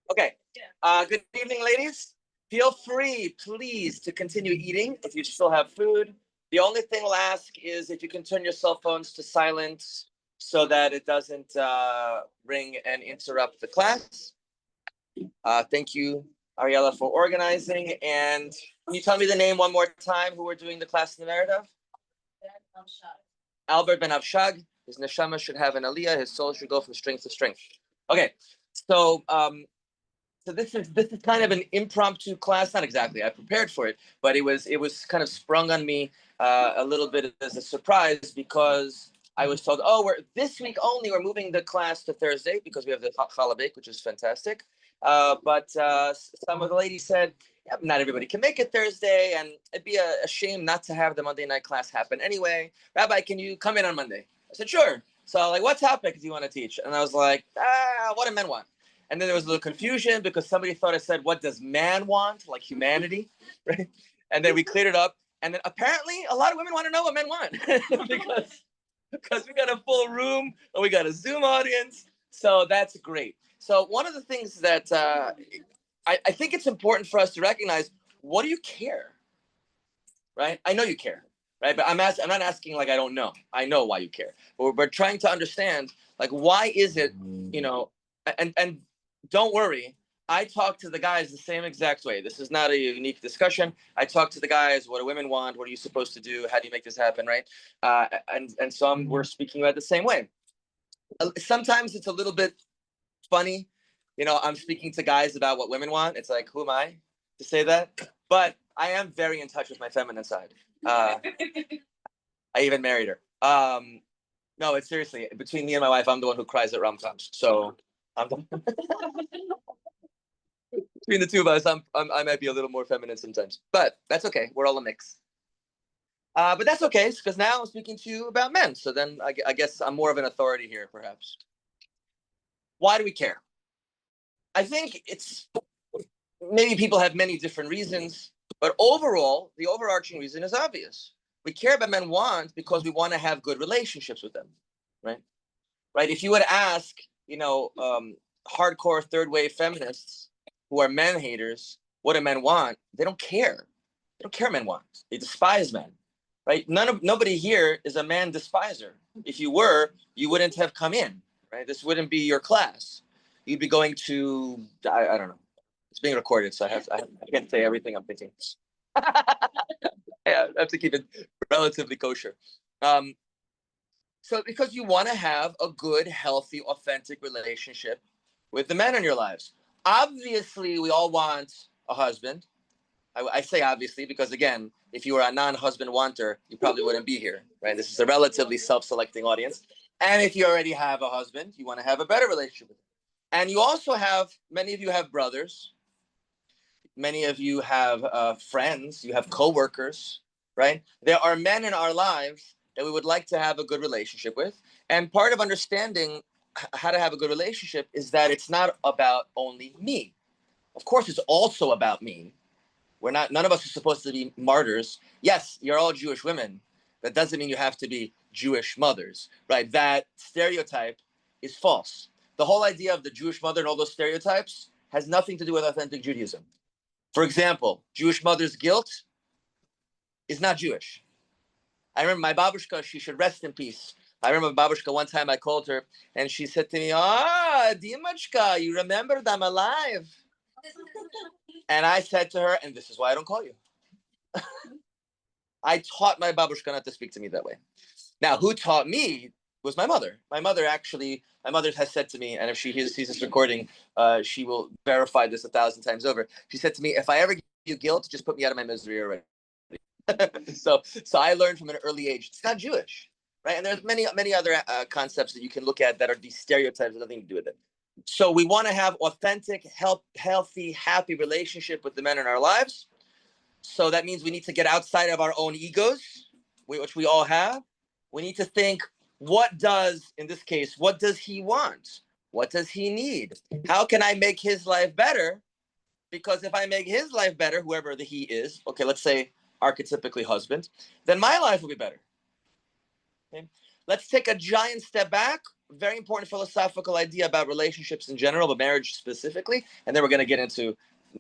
Okay. Good evening, ladies. Feel free, please, to continue eating if you still have food. The only thing I'll ask is if you can turn your cell phones to silent so that it doesn't ring and interrupt the class. Thank you, Ariella, for organizing. And can you tell me the name one more time who we're doing the class in the merit of? Albert Ben Avshag. His neshama should have an aliyah. His soul should go from strength to strength. Okay, so this is kind of an impromptu class. Not exactly. I prepared for it, but it was kind of sprung on me a little bit as a surprise because I was told, oh, this week only we're moving the class to Thursday because we have the Chalabik, which is fantastic. But some of the ladies said, yeah, not everybody can make it Thursday, and it'd be a shame not to have the Monday night class happen anyway. Rabbi, can you come in on Monday? I said, sure. So like, what topic do you want to teach? And I was like, what do men want? And then there was a little confusion because somebody thought I said, what does man want? Like humanity, right? And then we cleared it up. And then apparently a lot of women want to know what men want because we got a full room and we got a Zoom audience. So that's great. So one of the things that I think it's important for us to recognize, what do you care, right? I know you care, right? But I'm not asking like I don't know. I know why you care. But we're trying to understand, like, why is it, and don't worry, I talk to the guys the same exact way. This is not a unique discussion. I talk to the guys, what do women want? What are you supposed to do? How do you make this happen, right? And so we're speaking about the same way. Sometimes it's a little bit funny. I'm speaking to guys about what women want. It's like, who am I to say that? But I am very in touch with my feminine side. I even married her. No, it's seriously, between me and my wife, I'm the one who cries at rom-coms. So between the two of us, I might be a little more feminine sometimes, but that's okay. We're all a mix. But that's okay because now I'm speaking to you about men. So then I guess I'm more of an authority here, perhaps. Why do we care? I think maybe people have many different reasons, but overall, the overarching reason is obvious. We care about men want because we want to have good relationships with them, right? Right. If you would ask, hardcore third wave feminists who are men haters, what do men want? They don't care. They don't care what men want. They despise men, right? Nobody here is a man despiser. If you were, you wouldn't have come in, right? This wouldn't be your class. You'd be going to, I don't know. It's being recorded, so I can't say everything I'm thinking. Yeah, I have to keep it relatively kosher. So because you want to have a good, healthy, authentic relationship with the men in your lives. Obviously, we all want a husband. I say obviously because, again, if you were a non-husband wanter, you probably wouldn't be here, right? This is a relatively self-selecting audience. And if you already have a husband, you want to have a better relationship with him. And you also have, many of you have brothers. Many of you have friends. You have coworkers, right? There are men in our lives that we would like to have a good relationship with. And part of understanding how to have a good relationship is that it's not about only me. Of course, it's also about me. None of us are supposed to be martyrs. Yes, you're all Jewish women. That doesn't mean you have to be Jewish mothers, right? That stereotype is false. The whole idea of the Jewish mother and all those stereotypes has nothing to do with authentic Judaism. For example, Jewish mother's guilt is not Jewish. I remember my babushka, she should rest in peace. I remember babushka, one time I called her and she said to me, Dimachka, you remembered I'm alive. And I said to her, and this is why I don't call you. I taught my babushka not to speak to me that way. Now, who taught me was my mother. My mother has said to me, and if she sees this recording, she will verify this 1,000 times over. She said to me, if I ever give you guilt, just put me out of my misery already. So I learned from an early age, it's not Jewish, right? And there's many other concepts that you can look at that are these stereotypes that have nothing to do with it. So we want to have authentic, healthy, happy relationship with the men in our lives. So that means we need to get outside of our own egos, which we all have. We need to think, in this case, what does he want? What does he need? How can I make his life better? Because if I make his life better, whoever the he is, okay, let's say archetypically husband, then my life will be better. Okay? Let's take a giant step back. Very important philosophical idea about relationships in general, but marriage specifically, and then we're going to get into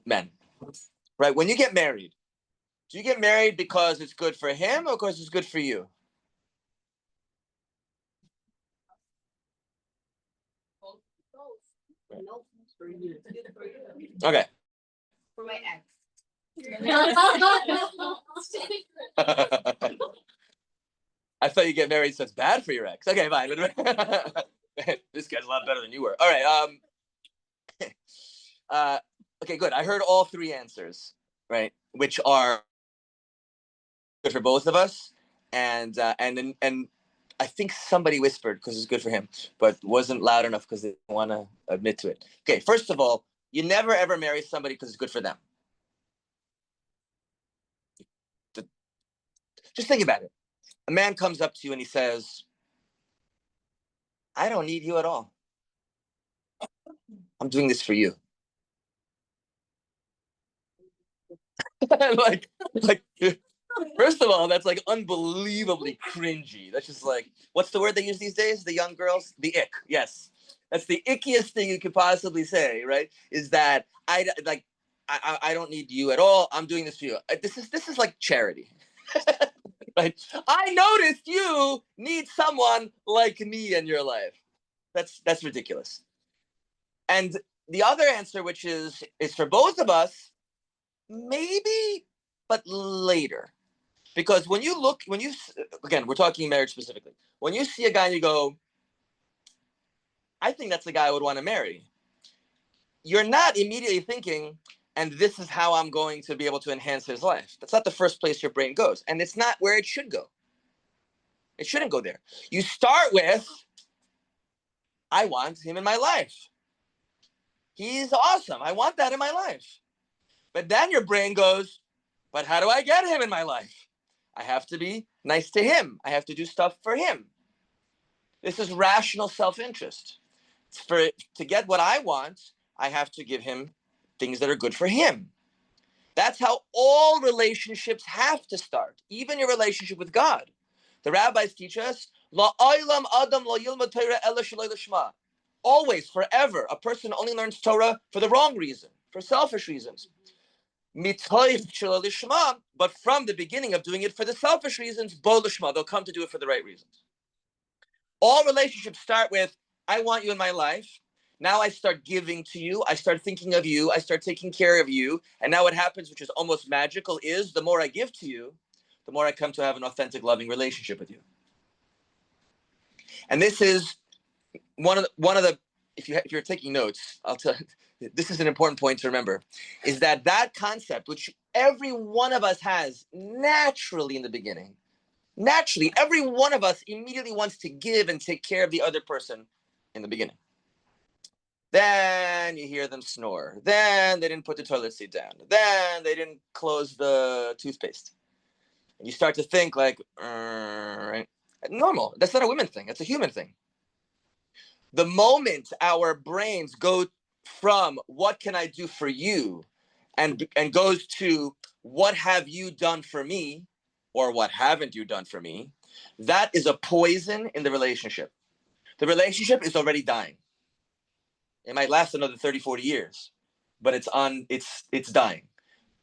men. Right? When you get married, do you get married because it's good for him or because it's good for you? Okay. For my ex. I thought you get married so it's bad for your ex. Okay, fine. This guy's a lot better than you were. All right. Okay, good. I heard all three answers, right? Which are good for both of us, and I think somebody whispered because it's good for him, but wasn't loud enough because they didn't want to admit to it. Okay, first of all, you never ever marry somebody because it's good for them. Just think about it. A man comes up to you and he says, I don't need you at all. I'm doing this for you. like, first of all, that's like unbelievably cringy. That's just like, what's the word they use these days? The young girls? The ick. Yes. That's the ickiest thing you could possibly say, right? Is that I don't need you at all. I'm doing this for you. This is like charity. Right? I noticed you need someone like me in your life. That's ridiculous. And the other answer, which is for both of us, maybe, but later. Because when you again, we're talking marriage specifically. When you see a guy and you go, I think that's the guy I would want to marry. You're not immediately thinking, and this is how I'm going to be able to enhance his life. That's not the first place your brain goes. And it's not where it should go. It shouldn't go there. You start with, I want him in my life. He's awesome. I want that in my life. But then your brain goes, but how do I get him in my life? I have to be nice to him. I have to do stuff for him. This is rational self-interest. To get what I want, I have to give him things that are good for him. That's how all relationships have to start, even your relationship with God. The rabbis teach us, always, forever, a person only learns Torah for the wrong reason, for selfish reasons. But from the beginning of doing it for the selfish reasons, they'll come to do it for the right reasons. All relationships start with, I want you in my life. Now I start giving to you. I start thinking of you. I start taking care of you. And now what happens, which is almost magical, is the more I give to you, the more I come to have an authentic, loving relationship with you. And this is one of the if you're taking notes, I'll tell you, this is an important point to remember, is that concept, which every one of us has naturally in the beginning, naturally, every one of us immediately wants to give and take care of the other person in the beginning. Then you hear them snore. Then they didn't put the toilet seat down. Then they didn't close the toothpaste. And you start to think like, right? Normal. That's not a women thing. That's a human thing. The moment our brains go from what can I do for you and goes to what have you done for me or what haven't you done for me, that is a poison in the relationship. The relationship is already dying. It might last another 30, 40 years, but it's dying.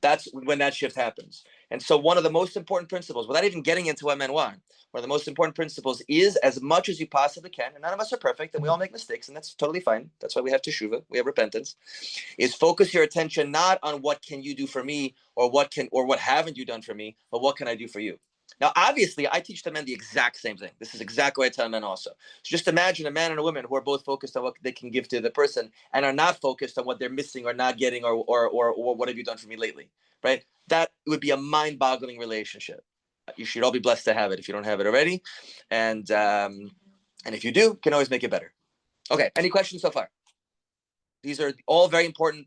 That's when that shift happens. And so one of the most important principles, without even getting into what men want, one of the most important principles is, as much as you possibly can, and none of us are perfect and we all make mistakes, and that's totally fine. That's why we have teshuvah, we have repentance, is focus your attention not on what can you do for me or what haven't you done for me, but what can I do for you? Now, obviously, I teach the men the exact same thing. This is exactly what I tell men also. So just imagine a man and a woman who are both focused on what they can give to the person and are not focused on what they're missing or not getting or what have you done for me lately, right? That would be a mind-boggling relationship. You should all be blessed to have it if you don't have it already. And if you do, you can always make it better. Okay, any questions so far? These are all very important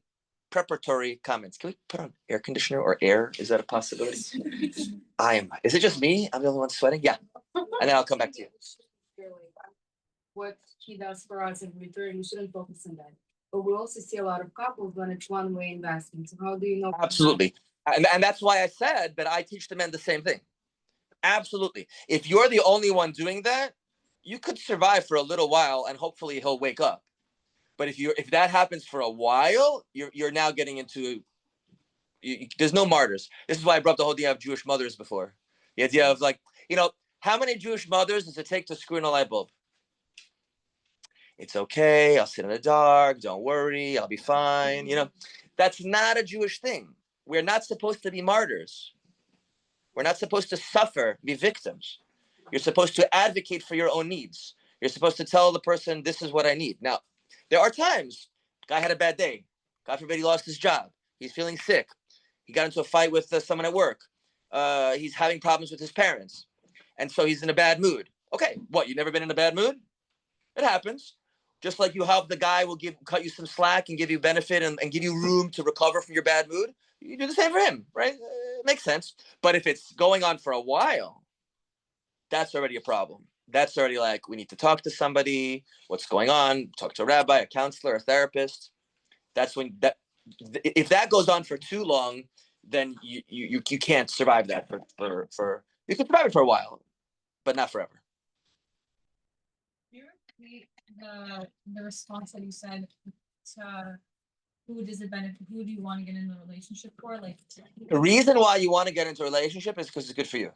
preparatory comments. Can we put on air conditioner or air? Is that a possibility? Is it just me? I'm the only one sweating? Yeah. And then I'll come back to you. What he does for us in return, we shouldn't focus on that. But we also see a lot of couples when it's one-way investment. So how do you know? Absolutely. And that's why I said that I teach the men the same thing. Absolutely. If you're the only one doing that, you could survive for a little while and hopefully he'll wake up. But if that happens for a while, you're now getting into there's no martyrs. This is why I brought up the whole idea of Jewish mothers before. The idea of like, how many Jewish mothers does it take to screw in a light bulb? It's okay. I'll sit in the dark. Don't worry. I'll be fine. That's not a Jewish thing. We're not supposed to be martyrs. We're not supposed to suffer, be victims. You're supposed to advocate for your own needs. You're supposed to tell the person, this is what I need. Now, there are times, guy had a bad day. God forbid he lost his job. He's feeling sick. He got into a fight with someone at work. He's having problems with his parents. And so he's in a bad mood. Okay, what, you've never been in a bad mood? It happens. Just like you help the guy will cut you some slack and give you benefit and give you room to recover from your bad mood. You do the same for him, right? It makes sense. But if it's going on for a while, that's already a problem. That's already like, we need to talk to somebody. What's going on? Talk to a rabbi, a counselor, a therapist. That's when if that goes on for too long, then you can't survive that for you can survive it for a while, but not forever. You repeat the response that you said to who does it benefit? Who do you want to get into a relationship for? Like the reason why you want to get into a relationship is because it's good for you.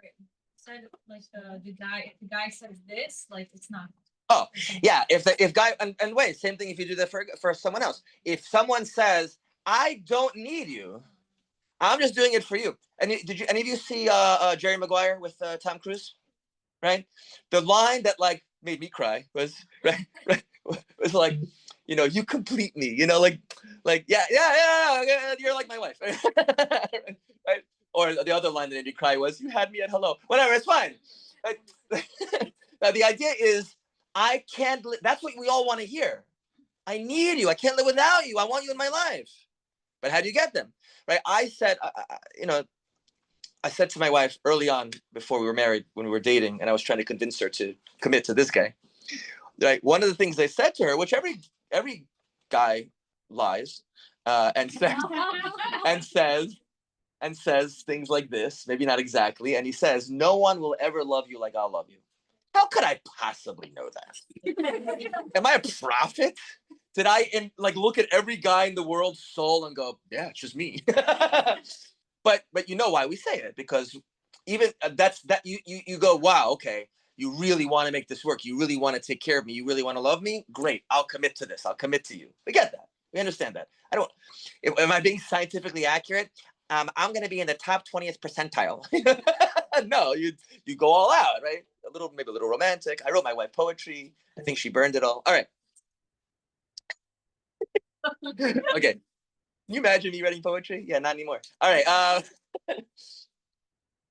Right. Said like the guy says this, like it's not. Oh yeah, if guy and wait, same thing if you do that for someone else. If someone says, I don't need you, I'm just doing it for you. And did you any of you see Jerry Maguire with Tom Cruise? Right? The line that like made me cry was right was like, you complete me, like yeah, you're like my wife. Right? Or the other line that made me cry was, you had me at hello. Whatever, it's fine. Now the idea is I can't that's what we all want to hear. I need you. I can't live without you. I want you in my life. But how do you get them? Right? I said, I said to my wife early on before we were married, when we were dating, and I was trying to convince her to commit to this guy. Right? One of the things they said to her, which every guy lies and says things like this, maybe not exactly, and he says, no one will ever love you like I'll love you. How could I possibly know that? Am I a prophet? Did I look at every guy in the world's soul and go, yeah, it's just me? But you know why we say it, because even you go, wow, okay, you really want to make this work. You really want to take care of me. You really want to love me. Great, I'll commit to this. I'll commit to you. We get that. We understand that. Am I being scientifically accurate? I'm going to be in the top 20th percentile. No, you go all out, right? Maybe a little romantic. I wrote my wife poetry. I think she burned it all. All right. Okay. Can you imagine me writing poetry? Yeah, not anymore. All right.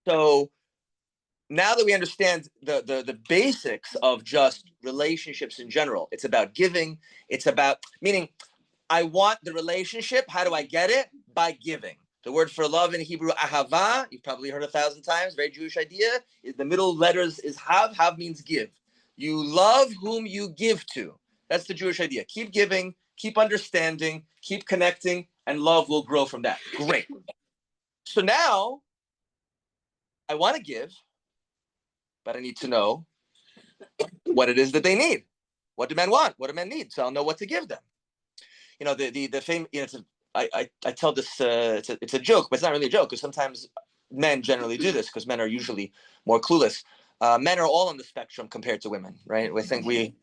So now that we understand the basics of just relationships in general, it's about giving. It's about, meaning I want the relationship. How do I get it? By giving. The word for love in Hebrew, ahava, you've probably heard 1,000 times, very Jewish idea. The middle letters is hav. Hav means give. You love whom you give to. That's the Jewish idea. Keep giving, keep understanding, keep connecting, and love will grow from that. Great. So now I want to give, but I need to know what it is that they need. What do men want? What do men need? So I'll know what to give them. The fame, I tell this, it's a joke, but it's not really a joke, because sometimes men generally do this, because men are usually more clueless. Men are all on the spectrum compared to women, right? We think we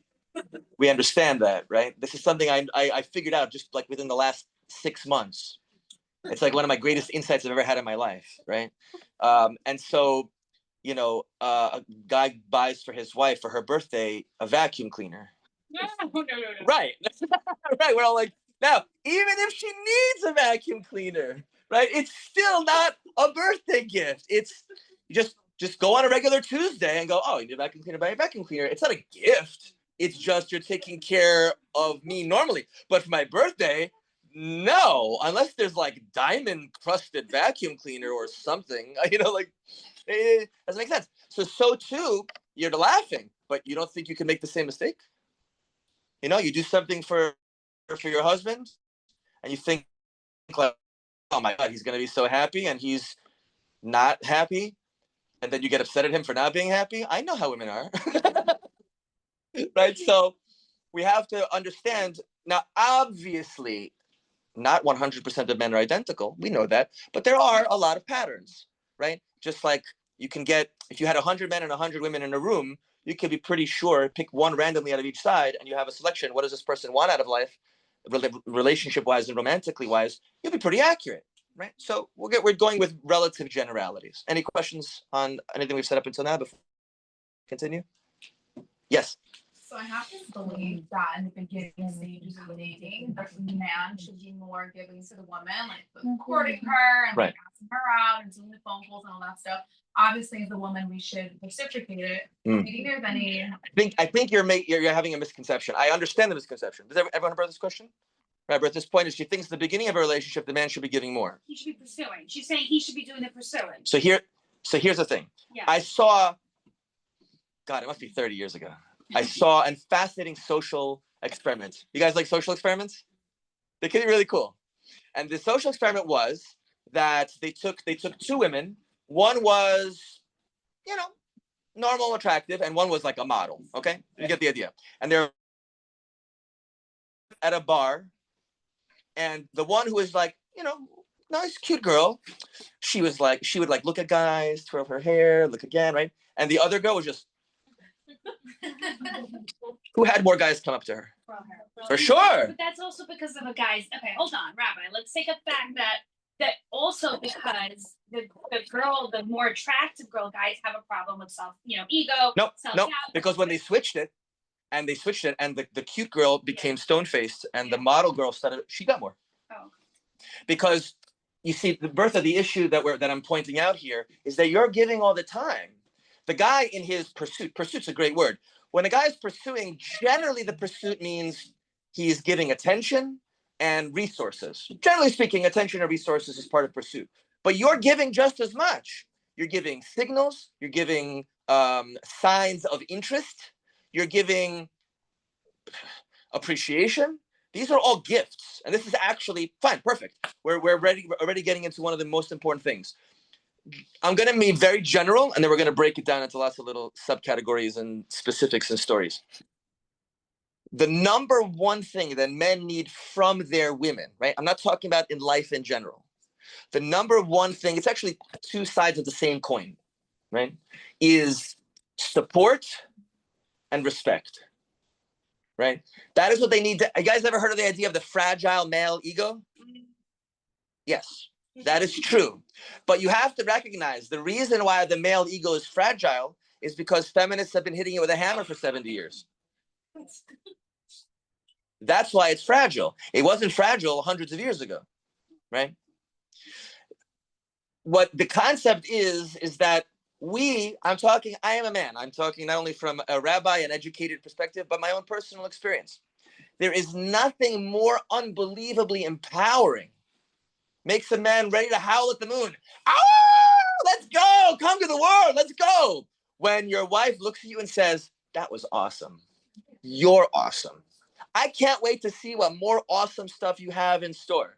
understand that, right? This is something I figured out just like within the last 6 months. It's like one of my greatest insights I've ever had in my life, right? And so, a guy buys for his wife for her birthday a vacuum cleaner. No. Right. Right. We're all like, now, even if she needs a vacuum cleaner, right, it's still not a birthday gift. It's just go on a regular Tuesday and go, oh, you need a vacuum cleaner, buy a vacuum cleaner. It's not a gift. It's just you're taking care of me normally. But for my birthday, No, unless there's like diamond crusted vacuum cleaner or something, like it doesn't make sense. So too, you're laughing, but you don't think you can make the same mistake? You do something for your husband, and you think like, oh my God, he's gonna be so happy, and he's not happy, and then you get upset at him for not being happy. I know how women are, right? So we have to understand now. Obviously, not 100% of men are identical. We know that, but there are a lot of patterns, right? Just like you can get, if you had 100 men and 100 women in a room, you could be pretty sure, pick one randomly out of each side, and you have a selection. What does this person want out of life, relationship-wise and romantically-wise? You'll be pretty accurate, right? So we're going with relative generalities. Any questions on anything we've said up until now before we continue? Yes. So I have this belief that in the beginning stages of dating, the man should be more giving to the woman, like courting her and like asking her out and doing the phone calls and all that stuff. Obviously, as the woman, we should reciprocate it. Do you think there's any? I think you're having a misconception. I understand the misconception. Does everyone heard this question? Right, but at this point, is she thinks at the beginning of a relationship, the man should be giving more. He should be pursuing. She's saying he should be doing the pursuing. So here's the thing. Yeah. I saw, God, it must be 30 years ago. I saw a fascinating social experiment. You guys like social experiments? They can be really cool. And the social experiment was that they took two women. One was, normal, attractive, and one was like a model. Okay, you get the idea. And they're at a bar, and the one who was like, nice, cute girl, she would look at guys, twirl her hair, look again, right? And the other girl was just. Who had more guys come up to her? For sure. But that's also because of a guy's. Okay, hold on, Rabbi. Let's take a fact that also because the girl, the more attractive girl, guys have a problem with ego. No, because when they switched it, and the cute girl became stone-faced, and the model girl she got more. Oh. Because you see, the birth of the issue that I'm pointing out here is that you're giving all the time. The guy in his pursuit's a great word. When a guy is pursuing, generally the pursuit means he's giving attention and resources. Generally speaking, attention or resources is part of pursuit. But you're giving just as much. You're giving signals. You're giving signs of interest. You're giving appreciation. These are all gifts. And this is actually fine, perfect. We're already getting into one of the most important things. I'm going to be very general, and then we're going to break it down into lots of little subcategories and specifics and stories. The number one thing that men need from their women, right? I'm not talking about in life in general. The number one thing, it's actually two sides of the same coin, right? Is support and respect, right? That is what they need. You guys ever heard of the idea of the fragile male ego? Yes. That is true. But you have to recognize the reason why the male ego is fragile is because feminists have been hitting it with a hammer for 70 years. That's why it's fragile. It wasn't fragile hundreds of years ago, right? What the concept is that I am a man. I'm talking not only from a rabbi and educated perspective, but my own personal experience. There is nothing more unbelievably empowering. Makes a man ready to howl at the moon. Oh, let's go. Come to the world. Let's go. When your wife looks at you and says, that was awesome. You're awesome. I can't wait to see what more awesome stuff you have in store,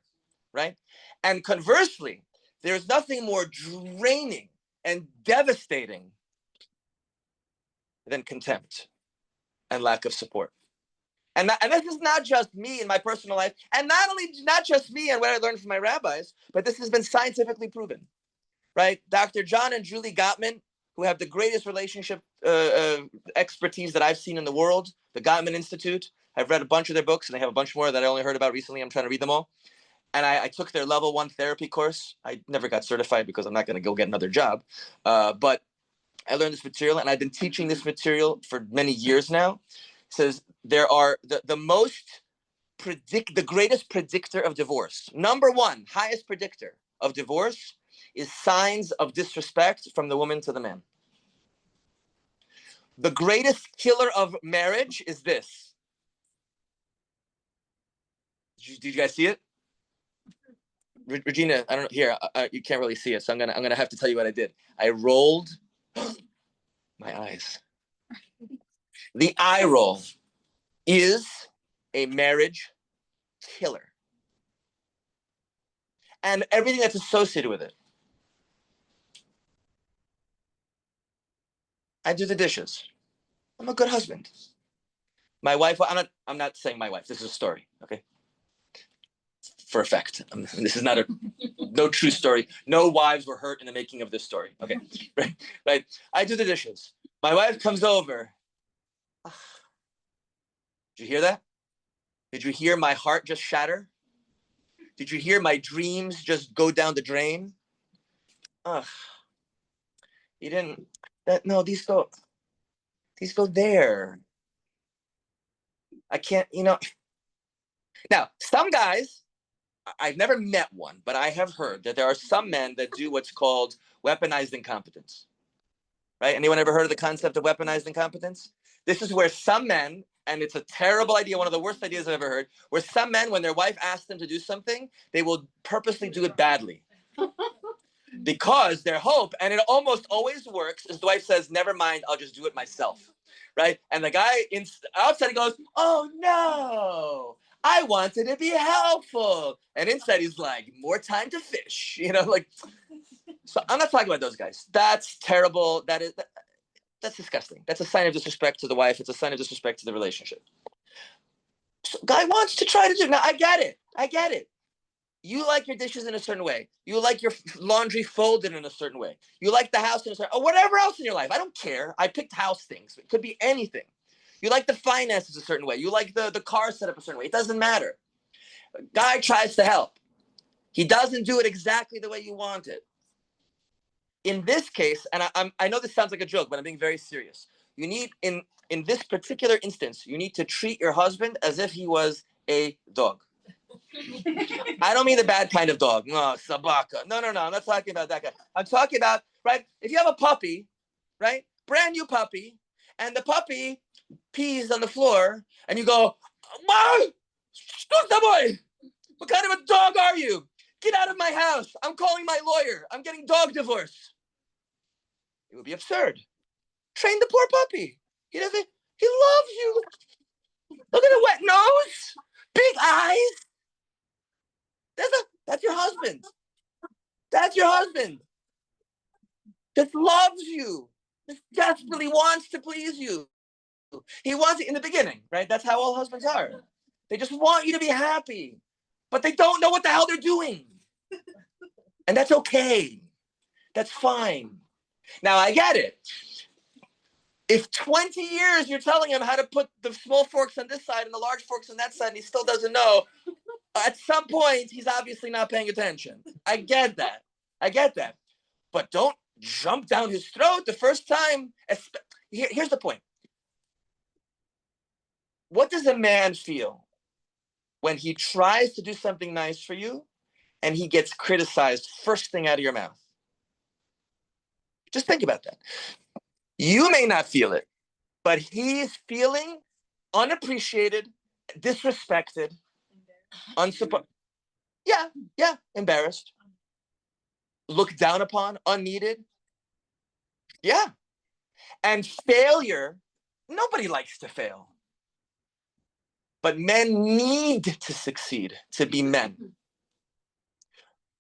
right? And conversely, there's nothing more draining and devastating than contempt and lack of support. And this is not just me in my personal life, and not just me and what I learned from my rabbis, but this has been scientifically proven, right? Dr. John and Julie Gottman, who have the greatest relationship expertise that I've seen in the world, the Gottman Institute. I've read a bunch of their books, and they have a bunch more that I only heard about recently. I'm trying to read them all. And I took their level 1 therapy course. I never got certified because I'm not going to go get another job. But I learned this material, and I've been teaching this material for many years now. It says there are the greatest predictor of divorce. Number one, highest predictor of divorce is signs of disrespect from the woman to the man. The greatest killer of marriage is this. Did you guys see it? Regina, I don't know here. You can't really see it, so I'm gonna have to tell you what I did. I rolled my eyes. The eye roll is a marriage killer, and everything that's associated with it. I do the dishes. I'm a good husband. My wife. I'm not saying my wife. This is a story. Okay. For effect. This is not no true story. No wives were hurt in the making of this story. Okay, right. I do the dishes. My wife comes over. Did you hear that? Did you hear my heart just shatter? Did you hear my dreams just go down the drain? Ugh. You didn't. No, these go there. I can't. Now, some guys, I've never met one, but I have heard that there are some men that do what's called weaponized incompetence. Right? Anyone ever heard of the concept of weaponized incompetence? This is where some men, and it's a terrible idea, one of the worst ideas I've ever heard, where some men, when their wife asks them to do something, they will purposely do it badly. Because their hope, and it almost always works, is the wife says, never mind, I'll just do it myself. Right? And the guy outside he goes, oh no, I wanted to be helpful. And inside he's like, more time to fish. So I'm not talking about those guys. That's terrible. That's disgusting. That's a sign of disrespect to the wife. It's a sign of disrespect to the relationship. So guy wants to try to do. Now I get it. You like your dishes in a certain way. You like your laundry folded in a certain way. You like the house in a certain, or whatever else in your life. I don't care. I picked house things. It could be anything. You like the finances a certain way. You like the car set up a certain way. It doesn't matter. A guy tries to help. He doesn't do it exactly the way you want it. In this case, and I know this sounds like a joke, but I'm being very serious. You need, in this particular instance, you need to treat your husband as if he was a dog. I don't mean the bad kind of dog. No, sabaka. No. I'm not talking about that guy. I'm talking about, right? If you have a puppy, right? Brand new puppy, and the puppy pees on the floor, and you go, boy, what kind of a dog are you? Get out of my house. I'm calling my lawyer. I'm getting dog divorce. It would be absurd. Train the poor puppy. He loves you. Look at the wet nose, big eyes. That's your husband. That's your husband. Just loves you. Just desperately wants to please you. He wants it in the beginning, right? That's how all husbands are. They just want you to be happy, but they don't know what the hell they're doing. And that's okay. That's fine. Now, I get it. If 20 years you're telling him how to put the small forks on this side and the large forks on that side, and he still doesn't know, at some point, he's obviously not paying attention. I get that. But don't jump down his throat the first time. Here's the point. What does a man feel when he tries to do something nice for you and he gets criticized first thing out of your mouth? Just think about that. You may not feel it, but he's feeling unappreciated, disrespected, unsupported. Yeah, embarrassed, looked down upon, unneeded. Yeah. And failure, nobody likes to fail. But men need to succeed to be men.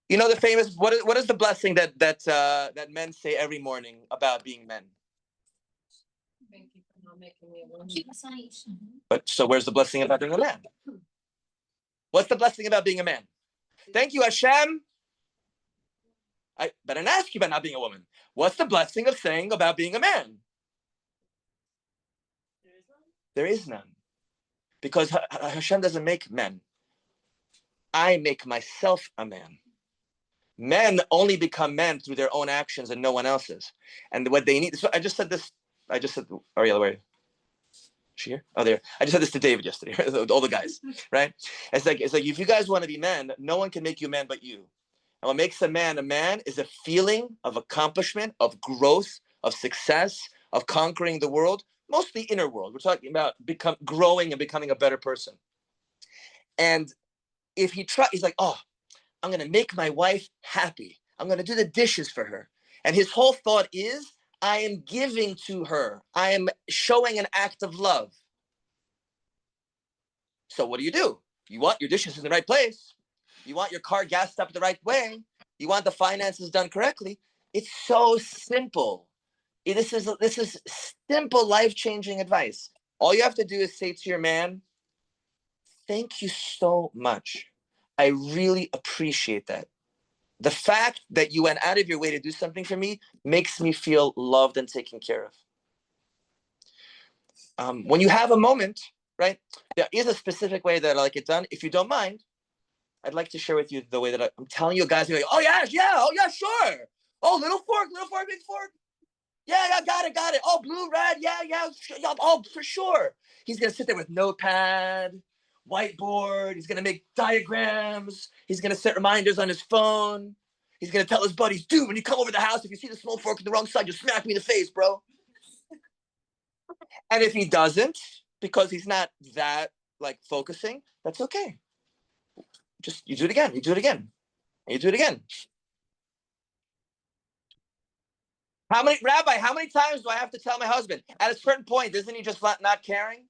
You know the famous, what is the blessing that men say every morning about being men? Thank you for not making me a woman. Keep us on each. But so where's the blessing about being a man? What's the blessing about being a man? Thank you, Hashem. I didn't ask you about not being a woman. What's the blessing of saying about being a man? There is none. Because Hashem doesn't make men. I make myself a man. Men only become men through their own actions and no one else's. And what they need, so I just said, Ariella, where are you? Is she here? Oh, there. I just said this to David yesterday, all the guys, right? It's like if you guys want to be men, no one can make you a man but you. And what makes a man is a feeling of accomplishment, of growth, of success, of conquering the world, mostly inner world. We're talking about growing and becoming a better person. And if he's like, oh, I'm going to make my wife happy. I'm going to do the dishes for her. And his whole thought is, I am giving to her. I am showing an act of love. So what do? You want your dishes in the right place. You want your car gassed up the right way. You want the finances done correctly. It's so simple. This is simple, life-changing advice. All you have to do is say to your man, thank you so much. I really appreciate that. The fact that you went out of your way to do something for me makes me feel loved and taken care of. When you have a moment, right, there is a specific way that I like it done. If you don't mind, I'd like to share with you the way that I'm telling you guys, like, oh yeah, sure. Oh, little fork, big fork. Yeah, got it. Oh, blue, red, yeah, oh, for sure. He's gonna sit there with notepad, whiteboard. He's gonna make diagrams. He's gonna set reminders on his phone. He's gonna tell his buddies, dude, when you come over the house, if you see the small fork on the wrong side, just smack me in the face, bro. And if he doesn't, because he's not that like focusing, that's okay. Just you do it again, and you do it again. Rabbi, how many times do I have to tell my husband? At a certain point, isn't he just not caring?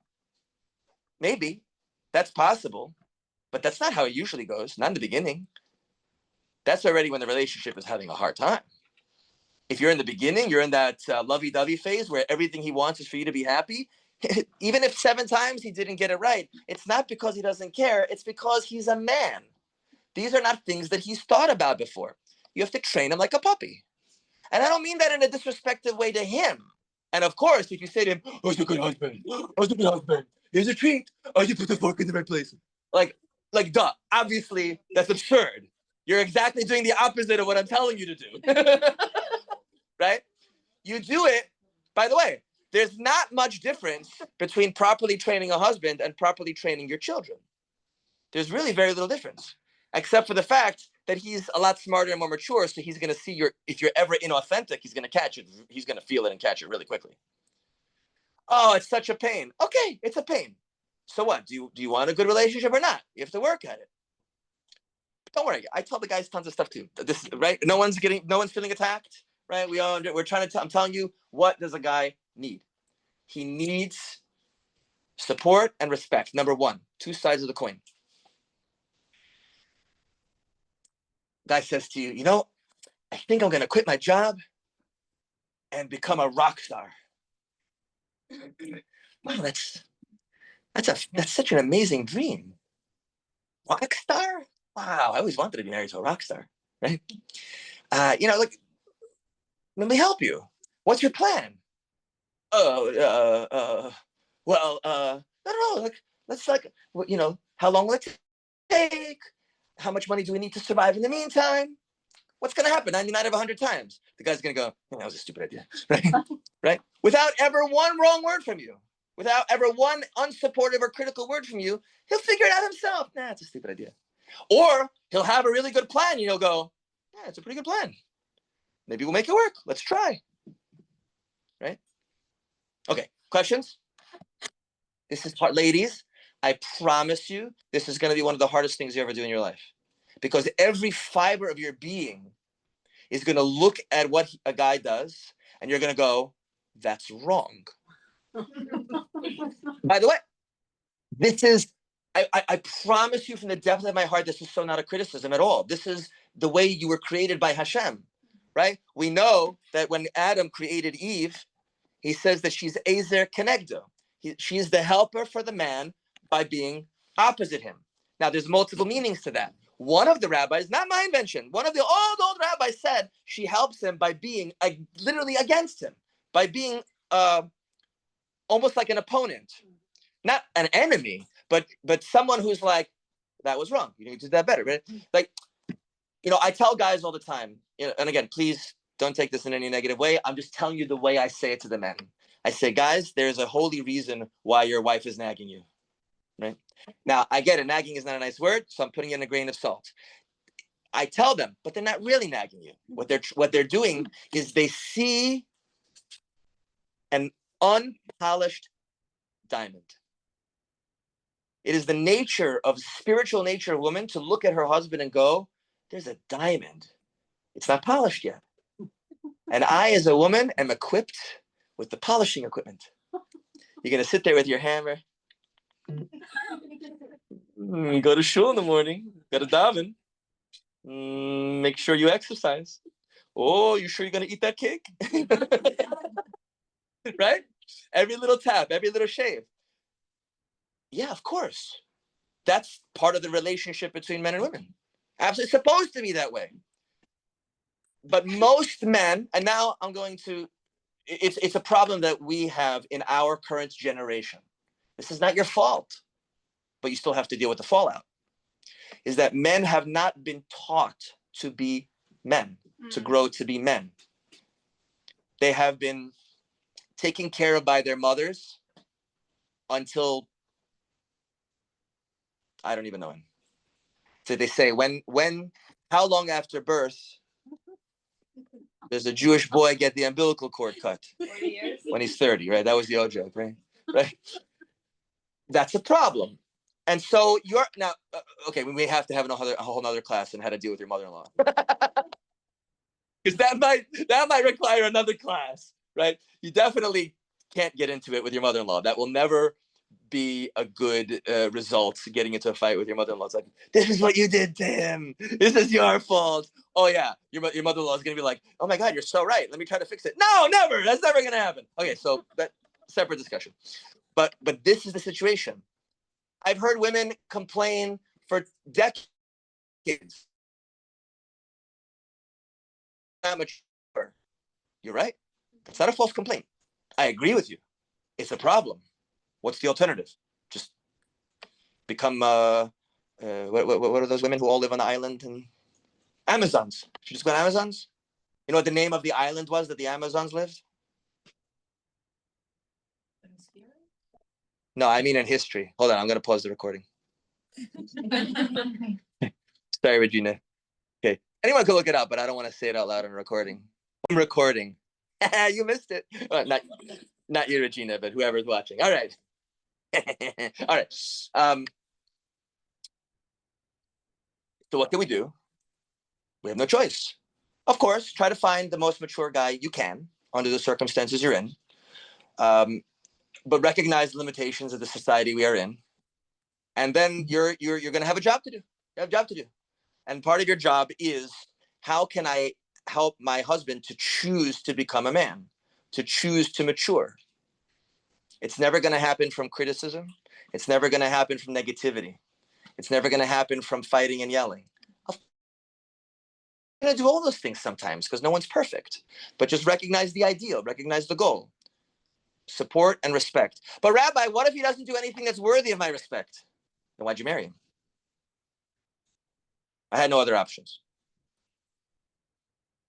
Maybe. That's possible. But that's not how it usually goes. Not in the beginning. That's already when the relationship is having a hard time. If you're in the beginning, you're in that lovey-dovey phase where everything he wants is for you to be happy. Even if 7 times he didn't get it right, it's not because he doesn't care. It's because he's a man. These are not things that he's thought about before. You have to train him like a puppy. And I don't mean that in a disrespectful way to him. And of course, if you say to him, oh, you're a good husband. Here's a treat. Oh, you put the fork in the right place. Like, duh. Obviously, that's absurd. You're exactly doing the opposite of what I'm telling you to do. Right? You do it. By the way, there's not much difference between properly training a husband and properly training your children. There's really very little difference, except for the fact that he's a lot smarter and more mature, so he's going to see if you're ever inauthentic, he's going to catch it. He's going to feel it and catch it really quickly. Oh, it's such a pain. Okay, it's a pain. So what? Do you want a good relationship or not? You have to work at it. But don't worry. I tell the guys tons of stuff too. This right? No one's feeling attacked, right? We're trying to. I'm telling you, what does a guy need? He needs support and respect. Number 1, 2 sides of the coin. Guy says to you, I think I'm going to quit my job and become a rock star. Wow, that's such an amazing dream. Rock star? Wow, I always wanted to be married to a rock star, right? Look, let me help you. What's your plan? Well, I don't know. Let's how long will it take? How much money do we need to survive in the meantime? What's going to happen 99 of 100 times? The guy's going to go, that was a stupid idea, right? Right? Without ever one wrong word from you, without ever one unsupportive or critical word from you, he'll figure it out himself. Nah, it's a stupid idea. Or he'll have a really good plan and you'll go, yeah, it's a pretty good plan. Maybe we'll make it work. Let's try. Right? Okay, questions? This is hard. Ladies, I promise you, this is going to be one of the hardest things you ever do in your life. Because every fiber of your being is going to look at what a guy does, and you're going to go, that's wrong. By the way, this is, I promise you from the depth of my heart, this is so not a criticism at all. This is the way you were created by Hashem, right? We know that when Adam created Eve, he says that she's Ezer Kenegdo. She's the helper for the man by being opposite him. Now, there's multiple meanings to that. One of the rabbis, not my invention, one of the old rabbis said she helps him by being literally against him, by being almost like an opponent, not an enemy, but someone who's like, that was wrong. You need to do that better. Right? Like, I tell guys all the time, and again, please don't take this in any negative way. I'm just telling you the way I say it to the men. I say, guys, there's a holy reason why your wife is nagging you. Right? Now, I get it. Nagging is not a nice word, so I'm putting in a grain of salt. I tell them, but they're not really nagging you. What they're doing is they see an unpolished diamond. It is the spiritual nature of woman to look at her husband and go, there's a diamond. It's not polished yet. And I, as a woman, am equipped with the polishing equipment. You're going to sit there with your hammer. Go to shul in the morning. Go to daven. Make sure you exercise. Oh, you sure you're going to eat that cake? Right? Every little tap, every little shave. Yeah, of course. That's part of the relationship between men and women. Absolutely supposed to be that way. But most men, and now I'm going to, it's a problem that we have in our current generation. This is not your fault, but you still have to deal with the fallout. Is that men have not been taught to be men, to grow to be men. They have been taken care of by their mothers until, I don't even know when. So they say, how long after birth does a Jewish boy get the umbilical cord cut? 40 years. When he's 30, right? That was the old joke, right? Right. That's a problem. And so you're now, okay, we may have to have a whole nother class on how to deal with your mother-in-law. Because that might require another class, right? You definitely can't get into it with your mother-in-law. That will never be a good result, getting into a fight with your mother-in-law. It's like, this is what you did to him. This is your fault. Oh yeah, your mother-in-law is gonna be like, oh my God, you're so right. Let me try to fix it. No, never. That's never gonna happen. Okay, so that separate discussion. But this is the situation. I've heard women complain for decades. Not mature. You're right. That's not a false complaint. I agree with you. It's a problem. What's the alternative? Just become what are those women who all live on the island and Amazons? Should just go to Amazons? You know what the name of the island was that the Amazons lived? No, I mean in history. Hold on, I'm gonna pause the recording. Sorry, Regina. Okay. Anyone could look it up, but I don't want to say it out loud on recording. I'm recording. You missed it. Well, not you, Regina, but whoever's watching. All right. All right. So what can we do? We have no choice. Of course, try to find the most mature guy you can under the circumstances you're in. But recognize the limitations of the society we are in. And then you're going to have a job to do. You have a job to do. And part of your job is, how can I help my husband to choose to become a man, to choose to mature? It's never going to happen from criticism. It's never going to happen from negativity. It's never going to happen from fighting and yelling. I'm going to do all those things sometimes because no one's perfect. But just recognize the ideal, recognize the goal. Support and respect. But Rabbi, what if he doesn't do anything that's worthy of my respect? Then why'd you marry him? I had no other options.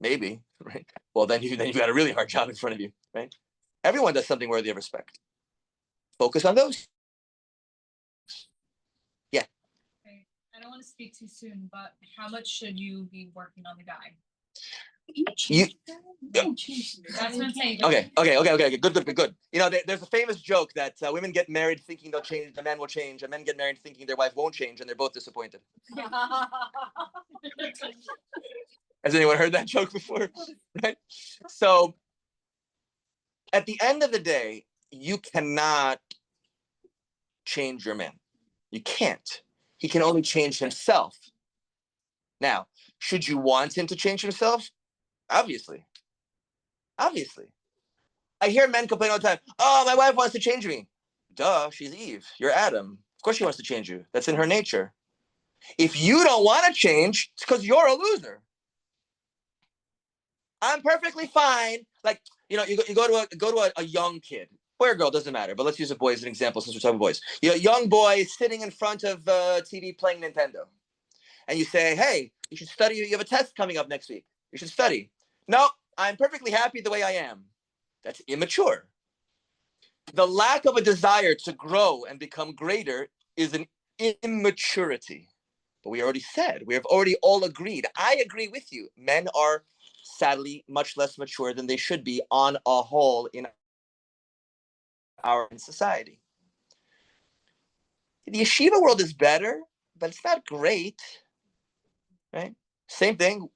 Maybe, right? Well, then you've got a really hard job in front of you, right? Everyone does something worthy of respect. Focus on those. Yeah. Okay. I don't want to speak too soon, but how much should you be working on the guy? You. That's what I'm saying. Okay. Good. You know, there's a famous joke that women get married thinking they'll change, the man will change, and men get married thinking their wife won't change, and they're both disappointed. Has anyone heard that joke before? Right? So, at the end of the day, you cannot change your man. You can't. He can only change himself. Now, should you want him to change himself? Obviously. I hear men complain all the time. Oh, my wife wants to change me. Duh, she's Eve. You're Adam. Of course she wants to change you. That's in her nature. If you don't want to change, it's because you're a loser. I'm perfectly fine. Like, you know, you go to a young kid, boy or girl, doesn't matter. But let's use a boy as an example since we're talking boys. You know, young boy sitting in front of TV playing Nintendo. And you say, hey, you should study. You have a test coming up next week. You should study. No, I'm perfectly happy the way I am. That's immature. The lack of a desire to grow and become greater is an immaturity. But we already said, we have already all agreed. I agree with you. Men are sadly much less mature than they should be on a whole in our society. The yeshiva world is better, but it's not great, right? Same thing,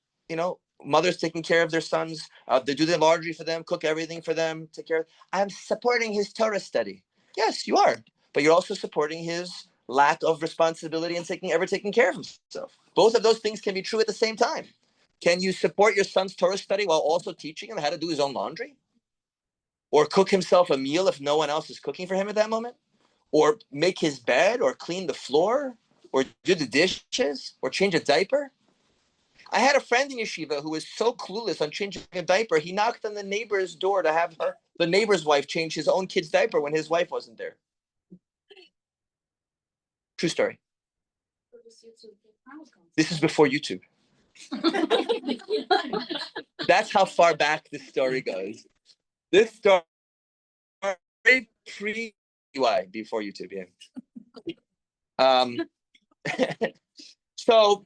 mothers taking care of their sons. They do the laundry for them, cook everything for them, take care. I'm supporting his Torah study. Yes, you are, but you're also supporting his lack of responsibility and taking care of himself. Both of those things can be true at the same time. Can you support your son's Torah study while also teaching him how to do his own laundry? Or cook himself a meal if no one else is cooking for him at that moment? Or make his bed, or clean the floor, or do the dishes, or change a diaper? I had a friend in yeshiva who was so clueless on changing a diaper, he knocked on the neighbor's door to have the neighbor's wife change his own kid's diaper when his wife wasn't there. True story. This is before YouTube. That's how far back this story goes. This story pre-UI, before YouTube, yeah. So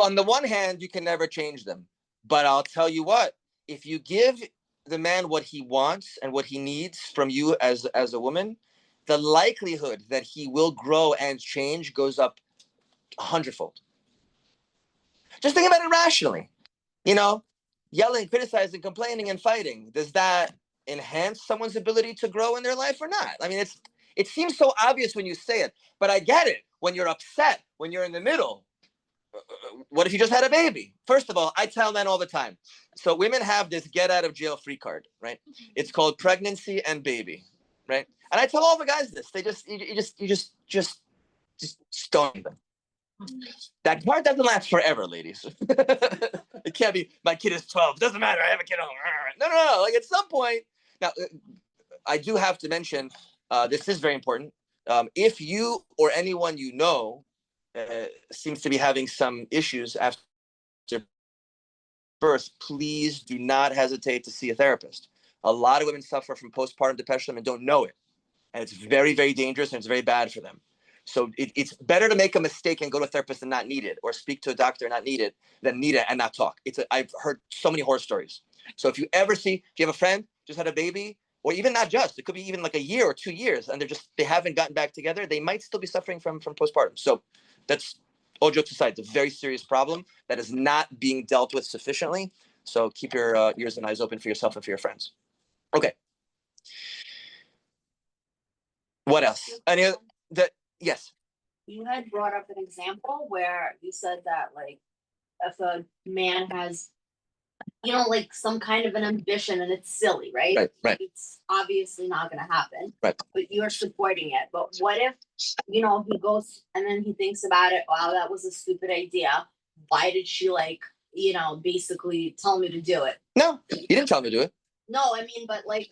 on the one hand, you can never change them. But I'll tell you what, if you give the man what he wants and what he needs from you as a woman, the likelihood that he will grow and change goes up 100-fold. Just think about it rationally. Yelling, criticizing, complaining, and fighting. Does that enhance someone's ability to grow in their life or not? I mean, it seems so obvious when you say it, but I get it. When you're upset, when you're in the middle, what if you just had a baby? First of all, I tell men all the time. So women have this get out of jail free card, right? It's called pregnancy and baby, right? And I tell all the guys this. They just stone them. That card doesn't last forever, ladies. It can't be, my kid is 12. Doesn't matter. I have a kid home. No. Like at some point, now, I do have to mention, this is very important. If you or anyone you know seems to be having some issues after birth, please do not hesitate to see a therapist. A lot of women suffer from postpartum depression and don't know it. And it's very, very dangerous and it's very bad for them. So it's better to make a mistake and go to a therapist and not need it, or speak to a doctor and not need it, than need it and not talk. I've heard so many horror stories. So if you have a friend just had a baby, or even not just, it could be even like a year or 2 years, and they haven't gotten back together, they might still be suffering from postpartum. So that's, all jokes aside, it's a very serious problem that is not being dealt with sufficiently. So keep your ears and eyes open for yourself and for your friends. Okay. What else? Yes. You had brought up an example where you said that, like, if a man has, like some kind of an ambition and it's silly, right? Right. It's obviously not going to happen. Right. But you're supporting it. But what if, he goes and then he thinks about it. Wow, that was a stupid idea. Why did she basically tell me to do it? No, you didn't tell me to do it. No, I mean, but like.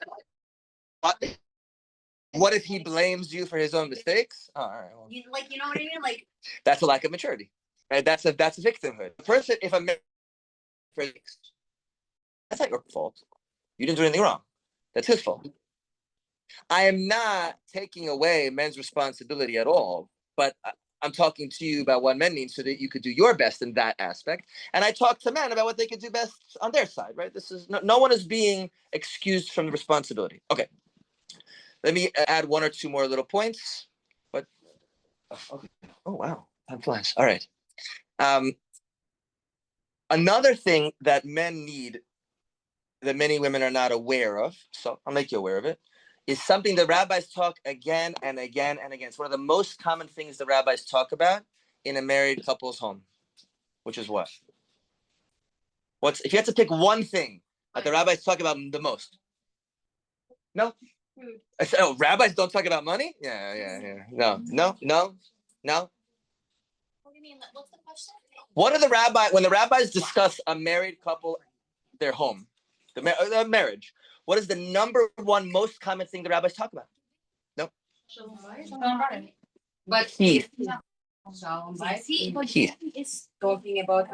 What if he blames you for his own mistakes? Oh, all right. Well, You know what I mean? Like, that's a lack of maturity, right? That's victimhood. The person, if a man, that's not your fault. You didn't do anything wrong. That's his fault. I am not taking away men's responsibility at all, but I'm talking to you about what men mean so that you could do your best in that aspect. And I talk to men about what they could do best on their side, right? This is no one is being excused from the responsibility. Okay. Let me add one or two more little points. But okay. Oh wow, time flies. All right. Another thing that men need that many women are not aware of, so I'll make you aware of it, is something that rabbis talk again and again and again. It's one of the most common things the rabbis talk about in a married couple's home, which is what? If you had to pick one thing that the rabbis talk about the most? No? I said, oh, rabbis don't talk about money? Yeah. No. What do you mean? What's the question? When the rabbis discuss a married couple, their home, the marriage, what is the number one most common thing the rabbis talk about? No. But Heath. Heath is talking about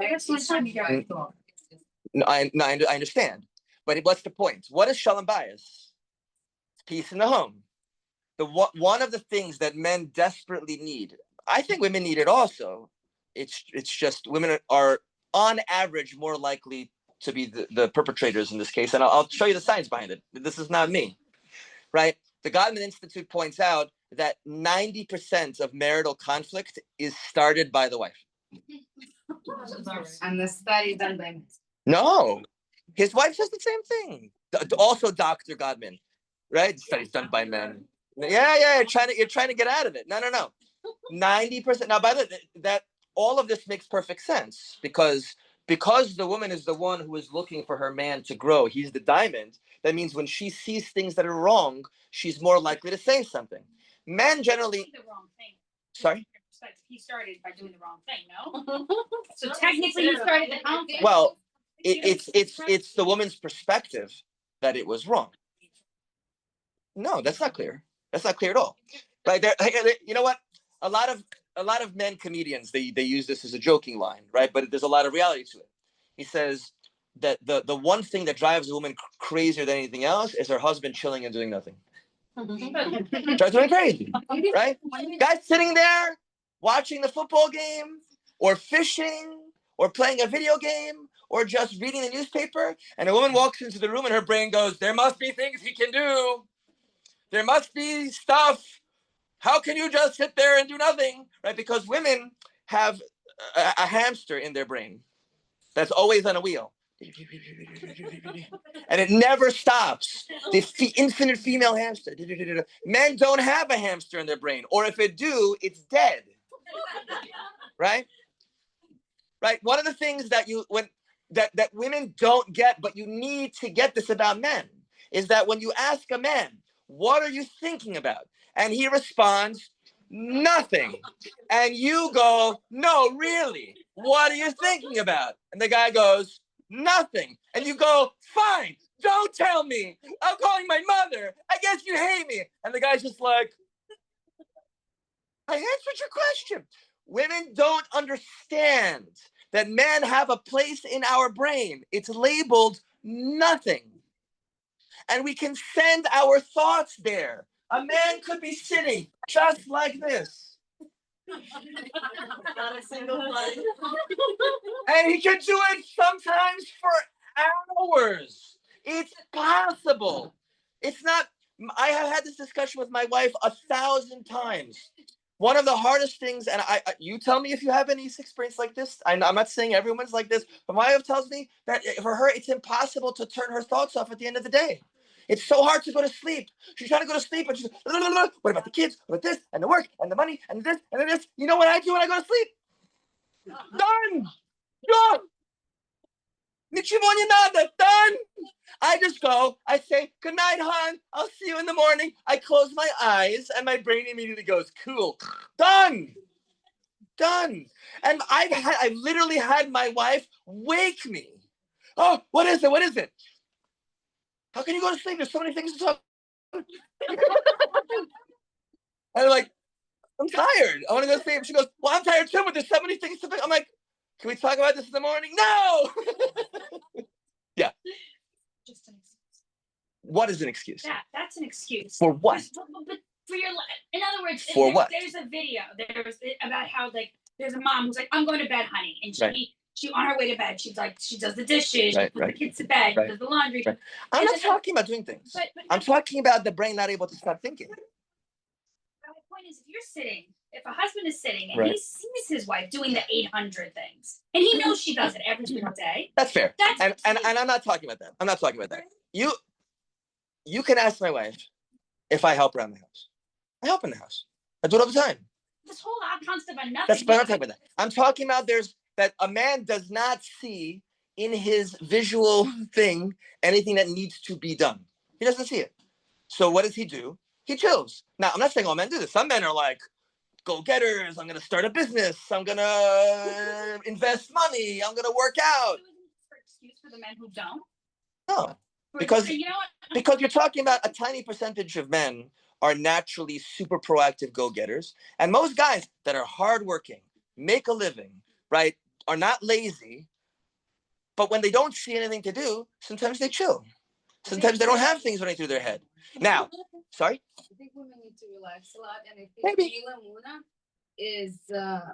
No, I understand. But what's the point? What is shalom bayis? Peace in the home. One of the things that men desperately need, I think women need it also. It's just women are on average more likely to be the perpetrators in this case. And I'll show you the science behind it. This is not me, right? The Gottman Institute points out that 90% of marital conflict is started by the wife. And the study done by me. No, his wife says the same thing. Also, Dr. Godman, right? Studies done by men. Yeah, you're trying to get out of it. No. 90%. Now, by the that all of this makes perfect sense because the woman is the one who is looking for her man to grow. He's the diamond. That means when she sees things that are wrong, she's more likely to say something. Men generally. The wrong thing. Sorry. He started by doing the wrong thing, no? So technically, he started the conflict. Well, it's the woman's perspective that it was wrong. No, that's not clear. That's not clear at all. Right there, you know what? A lot of men comedians they use this as a joking line, right? But there's a lot of reality to it. He says that the one thing that drives a woman crazier than anything else is her husband chilling and doing nothing. Drives women crazy, right? Guys sitting there watching the football game or fishing or playing a video game or just reading the newspaper, and a woman walks into the room and her brain goes, there must be things he can do. There must be stuff. How can you just sit there and do nothing, right? Because women have a hamster in their brain that's always on a wheel. And it never stops. The infinite female hamster. Men don't have a hamster in their brain. Or if it do, it's dead. Right? Right. One of the things that that women don't get, but you need to get this about men, is that when you ask a man, what are you thinking about? And he responds, nothing. And you go, no, really, what are you thinking about? And the guy goes, nothing. And you go, fine, don't tell me. I'm calling my mother. I guess you hate me. And the guy's just like, I answered your question. Women don't understand that men have a place in our brain. It's labeled nothing. And we can send our thoughts there. A man could be sitting just like this. Not a single one. And he can do it sometimes for hours. It's possible. It's not, I have had this discussion with my wife 1,000 times. One of the hardest things, and you tell me if you have any experience like this. I'm not saying everyone's like this, but my wife tells me that for her, it's impossible to turn her thoughts off at the end of the day. It's so hard to go to sleep. She's trying to go to sleep, and she's like, what about the kids? What about this? And the work, and the money, and this, and this. You know what I do when I go to sleep? Done. Done. Ничего не надо. Done. I just go, I say, good night, hon. I'll see you in the morning. I close my eyes, and my brain immediately goes, cool. Done. Done. And I've literally had my wife wake me. Oh, what is it? What is it? How can you go to sleep? There's so many things to talk about. And I'm like, I'm tired. I want to go to sleep. She goes, well, I'm tired too, but there's so many things to think. I'm like, can we talk about this in the morning? No. Yeah. Just an excuse. What is an excuse? That's an excuse. For what? But for your, in other words, For what? There's a video. There's about how like there's a mom who's like, I'm going to bed, honey, and she on her way to bed, she's like, she does the dishes, she puts the kids to bed, does the laundry. I'm not talking about doing things. But I'm talking about the brain not able to stop thinking. my point is, if you're sitting, if a husband is sitting and he sees his wife doing the 800 things, and he knows she does it every single day. That's fair. That's And I'm not talking about that. I'm not talking about that. You can ask my wife if I help around the house. I help in the house. I do it all the time. This whole concept of nothing. But I'm not talking about that. I'm talking about that a man does not see in his visual thing anything that needs to be done. He doesn't see it. So what does he do? He chills. Now, I'm not saying all men do this. Some men are like, go-getters. I'm going to start a business. I'm going to invest money. I'm going to work out. Excuse for the men who don't. No, because you know what? because you're talking about a tiny percentage of men are naturally super proactive go-getters. And most guys that are hardworking, make a living, right, are not lazy. But when they don't see anything to do, sometimes they chill. Sometimes they don't have things running through their head. Now, sorry? I think women need to relax a lot, and I think Maybe. Gila Muna is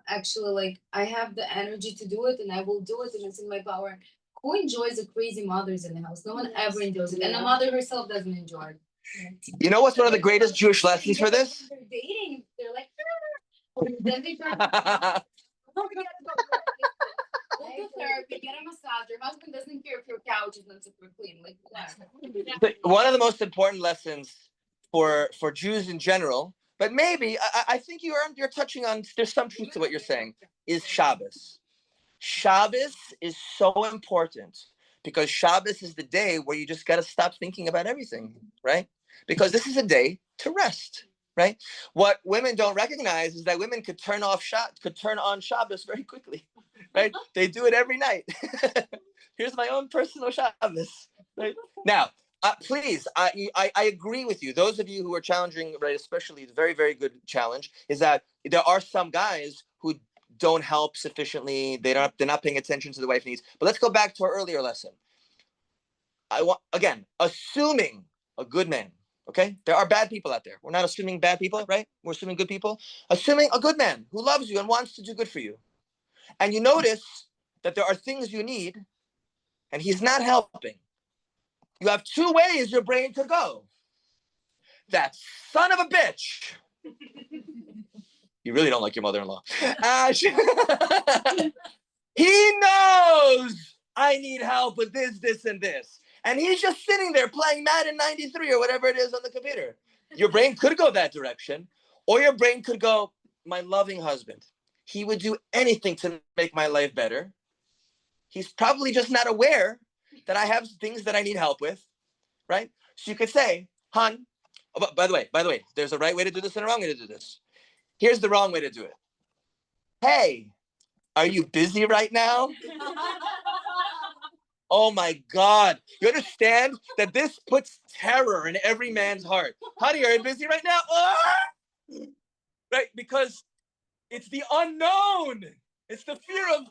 actually like, I have the energy to do it, and I will do it, and it's in my power. Who enjoys the crazy mothers in the house? No one ever enjoys it, and the mother herself doesn't enjoy it. You know what's one of the greatest Jewish lessons for this? They're dating, they're like, then they try. therapy, get a massage. Your husband doesn't care if your couch isn't super clean. Like, whatever. One of the most important lessons for Jews in general, but maybe I think you're touching on, there's some truth to what you're saying, is Shabbos. Shabbos is so important because Shabbos is the day where you just got to stop thinking about everything, right? Because this is a day to rest, right? What women don't recognize is that women could turn on Shabbos very quickly, right? They do it every night. Here's my own personal Shabbos, right? Now, please, I agree with you. Those of you who are challenging, right, especially the very, very good challenge, is that there are some guys who don't help sufficiently. They're not paying attention to the wife needs. But let's go back to our earlier lesson. Again, assuming a good man. Okay, there are bad people out there. We're not assuming bad people, right? We're assuming good people. Assuming a good man who loves you and wants to do good for you, and you notice that there are things you need, and he's not helping. You have two ways your brain could go. That son of a bitch. You really don't like your mother-in-law. He knows I need help with this, this, and this. And he's just sitting there playing Madden 93 or whatever it is on the computer. Your brain could go that direction. Or your brain could go, my loving husband. He would do anything to make my life better. He's probably just not aware that I have things that I need help with, right? So you could say, hon, oh, by the way, there's a right way to do this and a wrong way to do this. Here's the wrong way to do it. Hey, are you busy right now? Oh my God. You understand that this puts terror in every man's heart. Honey, are you busy right now? Ah! Right? Because it's the unknown. It's the fear of,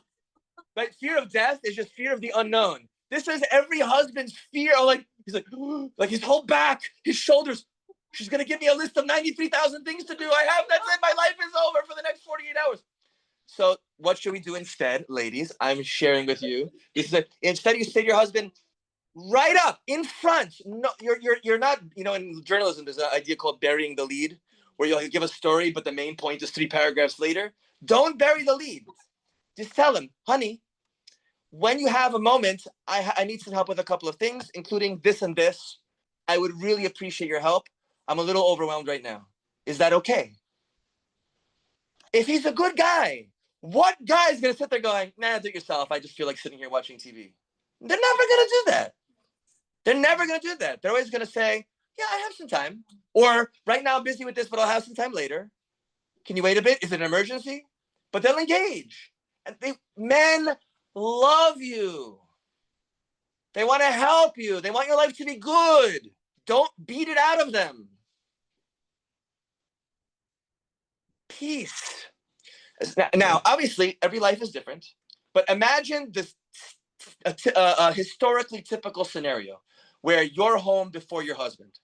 right? Fear of death is just fear of the unknown. This is every husband's fear. Like, he's like his whole back, his shoulders. She's going to give me a list of 93,000 things to do. That's it. My life is over for the next 48 hours. So what should we do instead, ladies? I'm sharing with you. Instead you say to your husband, right up in front. No, you're not, in journalism, there's an idea called burying the lead, where you'll give a story, but the main point is 3 paragraphs later. Don't bury the lead. Just tell him, honey, when you have a moment, I need some help with a couple of things, including this and this. I would really appreciate your help. I'm a little overwhelmed right now. Is that okay? If he's a good guy, what guy is going to sit there going, nah, do it yourself. I just feel like sitting here watching TV. They're never going to do that. They're never going to do that. They're always going to say, yeah, I have some time. Or right now I'm busy with this, but I'll have some time later. Can you wait a bit? Is it an emergency? But they'll engage. And men love you. They want to help you. They want your life to be good. Don't beat it out of them. Peace. Now, obviously, every life is different, but imagine this historically typical scenario where you're home before your husband.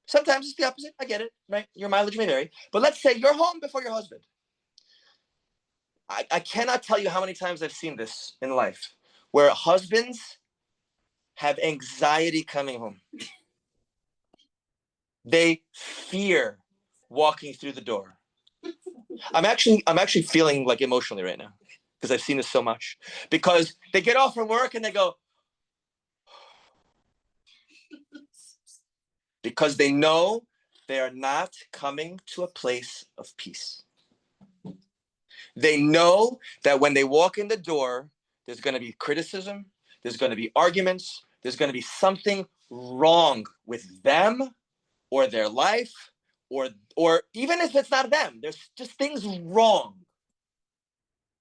Sometimes it's the opposite. I get it, right? Your mileage may vary, but let's say you're home before your husband. I cannot tell you how many times I've seen this in life, where husbands have anxiety coming home. They fear walking through the door. I'm actually feeling like emotionally right now because I've seen this so much. Because they get off from work and they go, because they know they are not coming to a place of peace. They know that when they walk in the door, there's going to be criticism, there's going to be arguments, there's going to be something wrong with them or their life, or even if it's not them, there's just things wrong.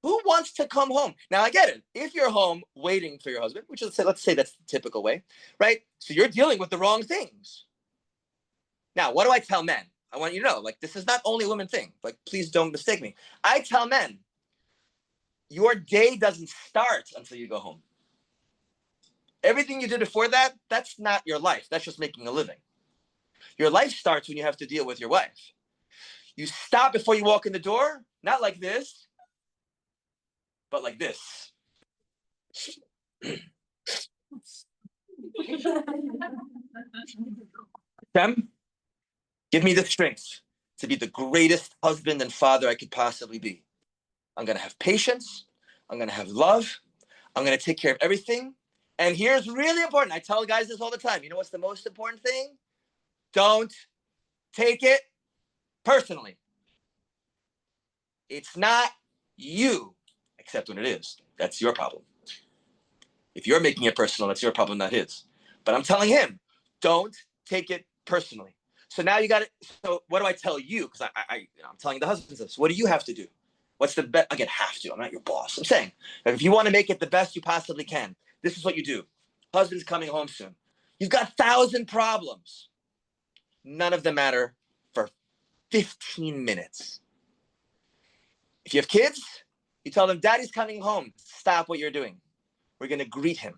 Who wants to come home? Now, I get it. If you're home waiting for your husband, which is, let's say that's the typical way, right? So you're dealing with the wrong things. Now, what do I tell men? I want you to know, like, this is not only a women thing. Like, please don't mistake me. I tell men, your day doesn't start until you go home. Everything you did before that, that's not your life. That's just making a living. Your life starts when you have to deal with your wife. You stop before you walk in the door, not like this, but like this. Shem, give me the strength to be the greatest husband and father I could possibly be. I'm going to have patience. I'm going to have love. I'm going to take care of everything. And here's really important. I tell guys this all the time. You know what's the most important thing? Don't take it personally. It's not you, except when it is. That's your problem. If you're making it personal, that's your problem, not his. But I'm telling him, don't take it personally. So now you got it. So what do I tell you? Because I'm telling the husbands this. What do you have to do? What's the best? Again, have to. I'm not your boss. I'm saying, if you want to make it the best you possibly can, this is what you do. Husband's coming home soon. You've got 1,000 problems. None of them matter for 15 minutes. If you have kids, you tell them, Daddy's coming home. Stop what you're doing. We're going to greet him.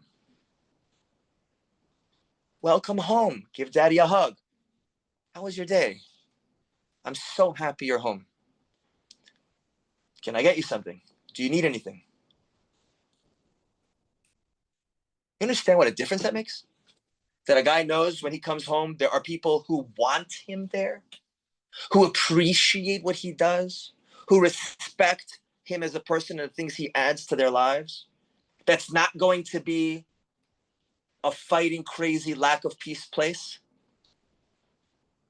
Welcome home. Give Daddy a hug. How was your day? I'm so happy you're home. Can I get you something? Do you need anything? You understand what a difference that makes? That a guy knows when he comes home, there are people who want him there, who appreciate what he does, who respect him as a person and the things he adds to their lives. That's not going to be a fighting, crazy, lack of peace place.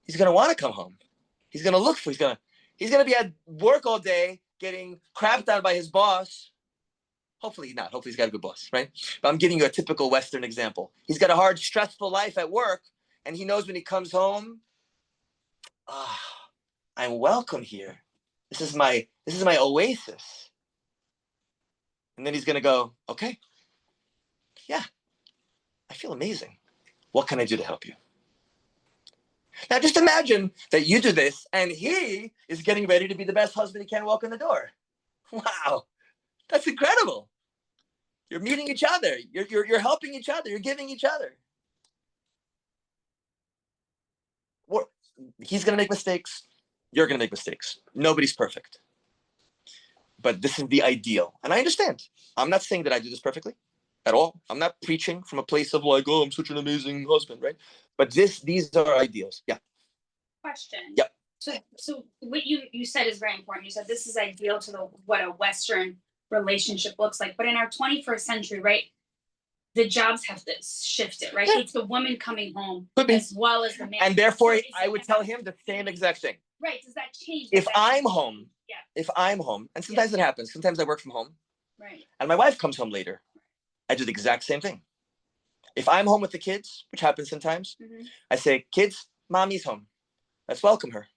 He's going to want to come home. He's going to look for, he's going to be at work all day getting crapped on by his boss. Hopefully not. Hopefully he's got a good boss, right? But I'm giving you a typical Western example. He's got a hard, stressful life at work, and he knows when he comes home, I'm welcome here. This is my oasis. And then he's going to go, okay, yeah, I feel amazing. What can I do to help you? Now just imagine that you do this and he is getting ready to be the best husband he can walk in the door. Wow, that's incredible. You're meeting each other. You're helping each other. You're giving each other. He's going to make mistakes. You're going to make mistakes. Nobody's perfect. But this is the ideal. And I understand. I'm not saying that I do this perfectly at all. I'm not preaching from a place of like, oh, I'm such an amazing husband, right? But these are ideals. Yeah. Question. Yep. So what you said is very important. You said this is ideal to what a Western relationship looks like. But in our 21st century, right, the jobs have to shift it, right? Yeah. It's the woman coming home Could be. as well as the man. And therefore, So I would tell him the same exact thing. Right. Does that change? If I'm home, Yeah. and sometimes it happens. Sometimes I work from home. Right. And my wife comes home later. I do the exact same thing. If I'm home with the kids, which happens sometimes, I say, kids, mommy's home. Let's welcome her.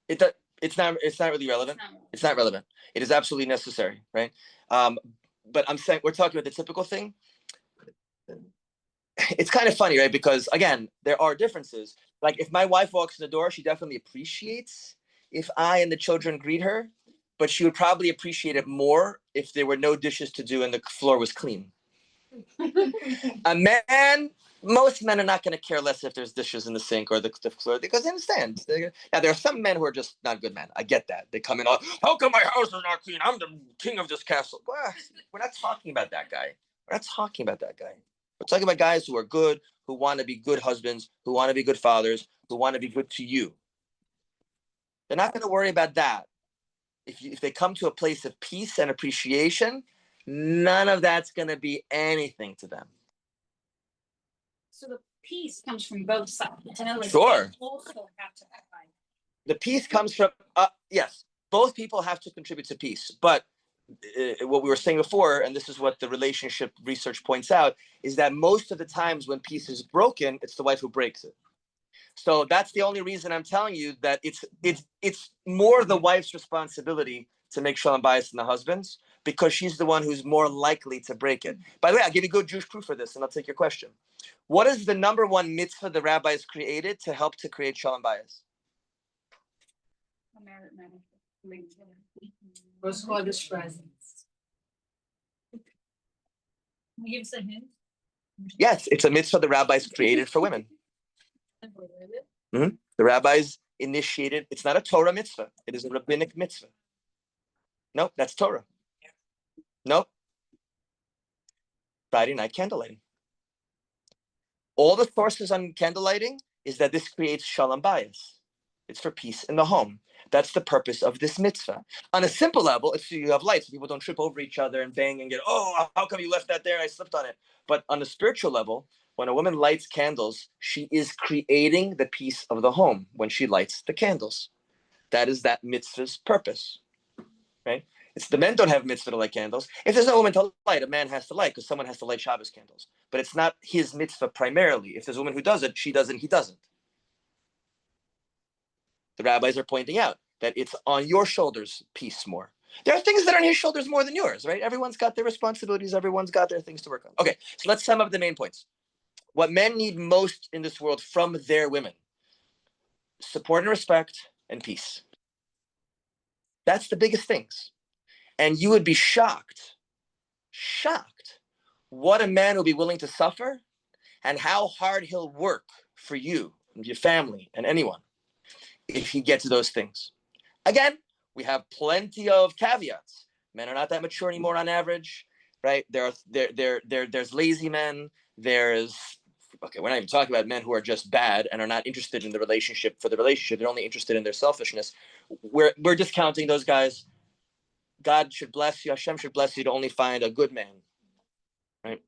It's not really relevant. It's not relevant. It is absolutely necessary, right? But I'm saying we're talking about the typical thing. It's kind of funny, right? Because again, there are differences. Like if my wife walks in the door, she definitely appreciates if I and the children greet her, but she would probably appreciate it more if there were no dishes to do and the floor was clean. Most men are not going to care less if there's dishes in the sink or the floor because they understand. Now, there are some men who are just not good men. I get that. They come in, how come my house is not clean? I'm the king of this castle. Well, we're not talking about that guy. We're not talking about that guy. We're talking about guys who are good, who want to be good husbands, who want to be good fathers, who want to be good to you. They're not going to worry about that. If they come to a place of peace and appreciation, none of that's going to be anything to them. So the peace comes from both sides. Sure. Also have to provide. The peace comes from, yes, both people have to contribute to peace. But what we were saying before, and this is what the relationship research points out, is that most of the times when peace is broken, it's the wife who breaks it. So that's the only reason I'm telling you that it's more the wife's responsibility to make shalom bayis than the husband's, because she's the one who's more likely to break it. By the way, I'll give you good Jewish proof for this, and I'll take your question. What is the number one mitzvah the rabbis created to help to create shalom bayis? First Chodesh presents. Can you give us a hint? Yes, it's a mitzvah the rabbis created for women. The rabbis initiated, it's not a Torah mitzvah, it is a rabbinic mitzvah. No, that's Torah. No. Friday night candlelighting. All the sources on candlelighting is that this creates shalom bayis. It's for peace in the home. That's the purpose of this mitzvah. On a simple level, it's so you have lights, so people don't trip over each other and bang and get, oh, how come you left that there? I slipped on it. But on a spiritual level, when a woman lights candles, she is creating the peace of the home when she lights the candles. That is that mitzvah's purpose, right? It's the men don't have mitzvah to light candles. If there's no woman to light, a man has to light because someone has to light Shabbos candles. But it's not his mitzvah primarily. If there's a woman who does it, she doesn't, he doesn't. The rabbis are pointing out that it's on your shoulders, peace more. There are things that are on his shoulders more than yours, right? Everyone's got their responsibilities. Everyone's got their things to work on. Okay, so let's sum up the main points. What men need most in this world from their women: support and respect and peace. That's the biggest things. And you would be shocked what a man will be willing to suffer and how hard he'll work for you and your family and anyone if he gets those things. Again, we have plenty of caveats. Men are not that mature anymore on average, right? There's lazy men. Okay, we're not even talking about men who are just bad and are not interested in the relationship for the relationship. They're only interested in their selfishness. We're discounting those guys. God should bless you. Hashem should bless you to only find a good man, right?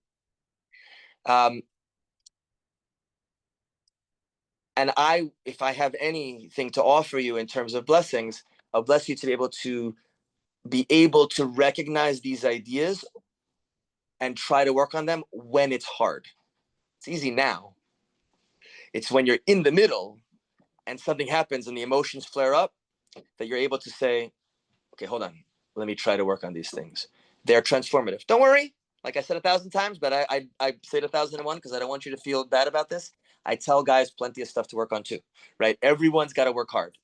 And if I have anything to offer you in terms of blessings, I'll bless you to be able to recognize these ideas and try to work on them when it's hard. It's easy now. It's when you're in the middle and something happens and the emotions flare up that you're able to say, okay, hold on. Let me try to work on these things. They're transformative. Don't worry. Like I said 1,000 times, but I say it 1,001 because I don't want you to feel bad about this. I tell guys plenty of stuff to work on too, right? Everyone's got to work hard.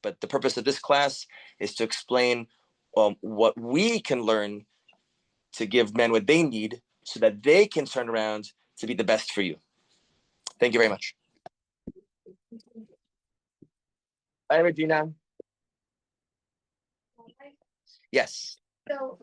But the purpose of this class is to explain what we can learn to give men what they need so that they can turn around to be the best for you. Thank you very much. Bye, Regina. Yes. So